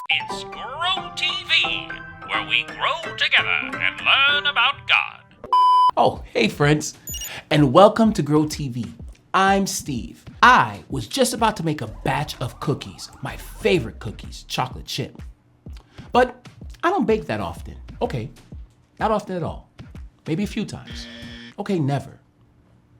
It's Grow TV, where we grow together and learn about God. Oh, hey friends, and welcome to Grow TV. I'm Steve. I was just about to make a batch of cookies, my favorite cookies, chocolate chip. But I don't bake that often. Okay, not often at all. Maybe a few times. Okay, never.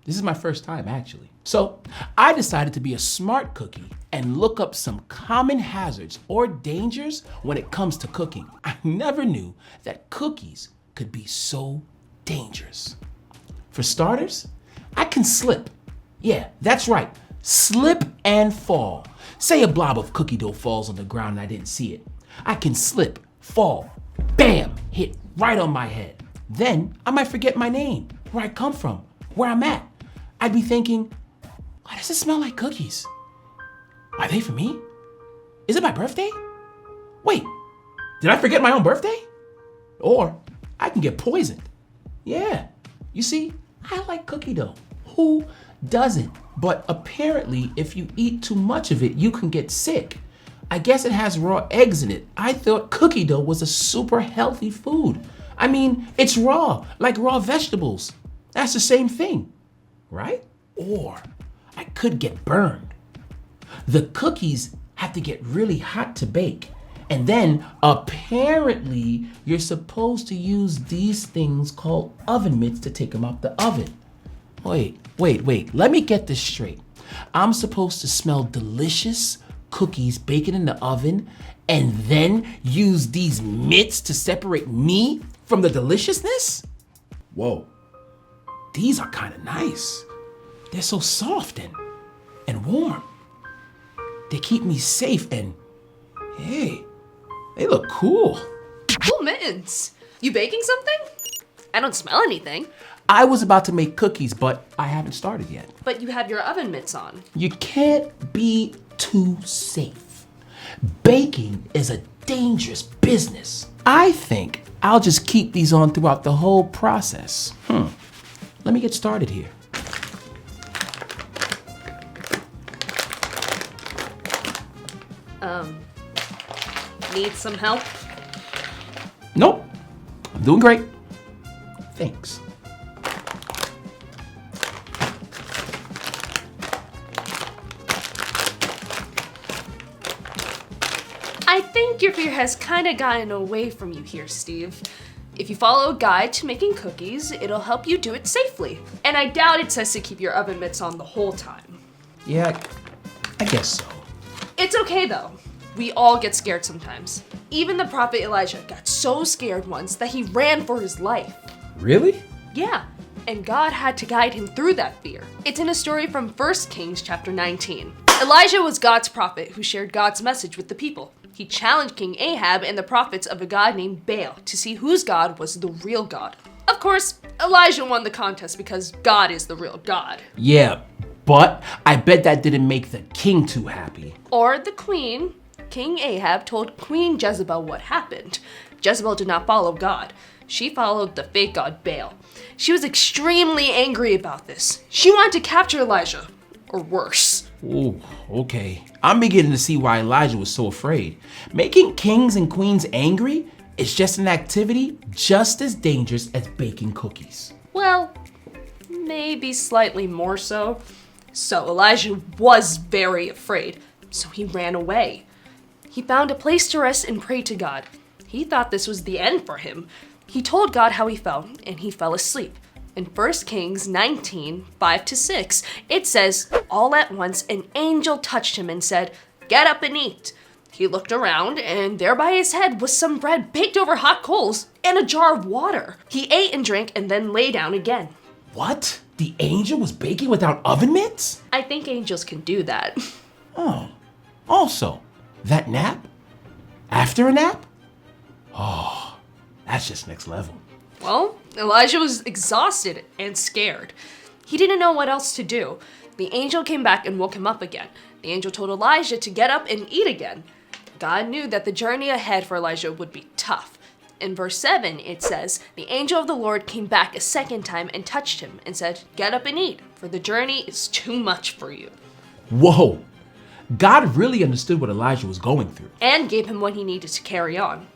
This is my first time, actually. So I decided to be a smart cookie and look up some common hazards or dangers when it comes to cooking. I never knew that cookies could be so dangerous. For starters, I can slip. Yeah, that's right, slip and fall. Say a blob of cookie dough falls on the ground and I didn't see it. I can slip, fall, bam, hit right on my head. Then I might forget my name, where I come from, where I'm at. I'd be thinking, why does it smell like cookies? Are they for me? Is it my birthday? Wait, did I forget my own birthday? Or I can get poisoned. Yeah, you see, I like cookie dough. Who doesn't? But apparently, if you eat too much of it, you can get sick. I guess it has raw eggs in it. I thought cookie dough was a super healthy food. I mean, it's raw, like raw vegetables. That's the same thing, right? Or I could get burned. The cookies have to get really hot to bake. And then apparently you're supposed to use these things called oven mitts to take them out the oven. Wait, let me get this straight. I'm supposed to smell delicious cookies baking in the oven and then use these mitts to separate me from the deliciousness? Whoa, these are kind of nice. They're so soft and warm. They keep me safe and, hey, they look cool. Cool mittens. You baking something? I don't smell anything. I was about to make cookies, but I haven't started yet. But you have your oven mitts on. You can't be too safe. Baking is a dangerous business. I think I'll just keep these on throughout the whole process. Let me get started here. Need some help? Nope, I'm doing great. Thanks. I think your fear has kind of gotten away from you here, Steve. If you follow a guide to making cookies, it'll help you do it safely. And I doubt it says to keep your oven mitts on the whole time. Yeah, I guess so. It's okay though. We all get scared sometimes. Even the prophet Elijah got so scared once that he ran for his life. Really? Yeah, and God had to guide him through that fear. It's in a story from 1 Kings chapter 19. Elijah was God's prophet who shared God's message with the people. He challenged King Ahab and the prophets of a god named Baal to see whose God was the real God. Of course, Elijah won the contest because God is the real God. Yeah, but I bet that didn't make the king too happy. Or the queen. King Ahab told Queen Jezebel what happened. Jezebel did not follow God. She followed the fake god Baal. She was extremely angry about this. She wanted to capture Elijah, or worse. Ooh, okay. I'm beginning to see why Elijah was so afraid. Making kings and queens angry is just an activity just as dangerous as baking cookies. Well, maybe slightly more so. So Elijah was very afraid, so he ran away. He found a place to rest and pray to God. He thought this was the end for him. He told God how he felt, and he fell asleep. In 1 Kings 19, 5-6, it says, all at once an angel touched him and said, "Get up and eat." He looked around, and there by his head was some bread baked over hot coals and a jar of water. He ate and drank and then lay down again. What? The angel was baking without oven mitts? I think angels can do that. Oh, also, that nap? After a nap? Oh, that's just next level. Well, Elijah was exhausted and scared. He didn't know what else to do. The angel came back and woke him up again. The angel told Elijah to get up and eat again. God knew that the journey ahead for Elijah would be tough. In verse 7, it says, the angel of the Lord came back a second time and touched him and said, "Get up and eat, for the journey is too much for you." Whoa, God really understood what Elijah was going through. And gave him what he needed to carry on.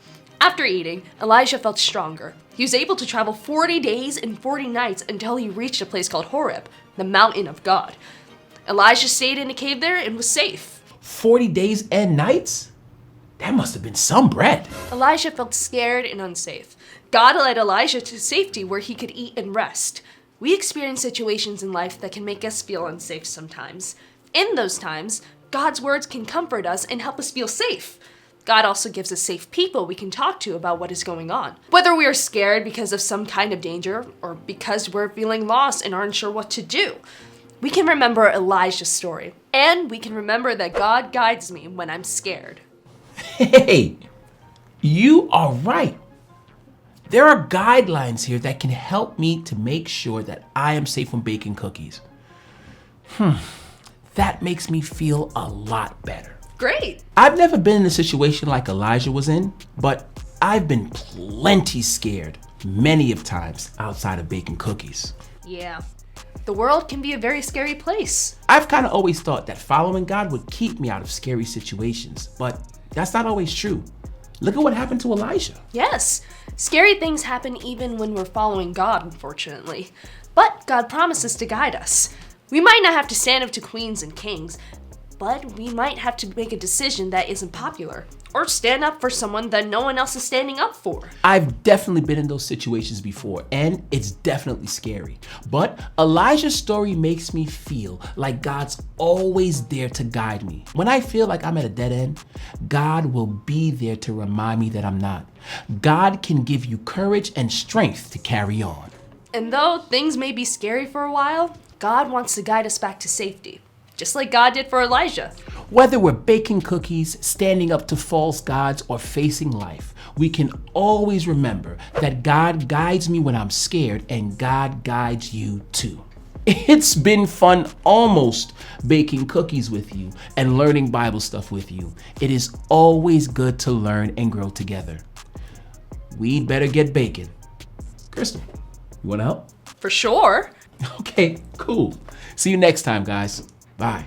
After eating, Elijah felt stronger. He was able to travel 40 days and 40 nights until he reached a place called Horeb, the mountain of God. Elijah stayed in a cave there and was safe. 40 days and nights? That must have been some bread. Elijah felt scared and unsafe. God led Elijah to safety where he could eat and rest. We experience situations in life that can make us feel unsafe sometimes. In those times, God's words can comfort us and help us feel safe. God also gives us safe people we can talk to about what is going on. Whether we are scared because of some kind of danger or because we're feeling lost and aren't sure what to do, we can remember Elijah's story. And we can remember that God guides me when I'm scared. Hey, you are right. There are guidelines here that can help me to make sure that I am safe from baking cookies. That makes me feel a lot better. Great. I've never been in a situation like Elijah was in, but I've been plenty scared many of times outside of baking cookies. Yeah. The world can be a very scary place. I've kind of always thought that following God would keep me out of scary situations, but that's not always true. Look at what happened to Elijah. Yes, scary things happen even when we're following God, unfortunately. But God promises to guide us. We might not have to stand up to queens and kings, but we might have to make a decision that isn't popular, or stand up for someone that no one else is standing up for. I've definitely been in those situations before, and it's definitely scary. But Elijah's story makes me feel like God's always there to guide me. When I feel like I'm at a dead end, God will be there to remind me that I'm not. God can give you courage and strength to carry on. And though things may be scary for a while, God wants to guide us back to safety, just like God did for Elijah. Whether we're baking cookies, standing up to false gods, or facing life, we can always remember that God guides me when I'm scared, and God guides you too. It's been fun almost baking cookies with you and learning Bible stuff with you. It is always good to learn and grow together. We'd better get baking. Crystal, you want to help? For sure. Okay, cool. See you next time, guys. Bye.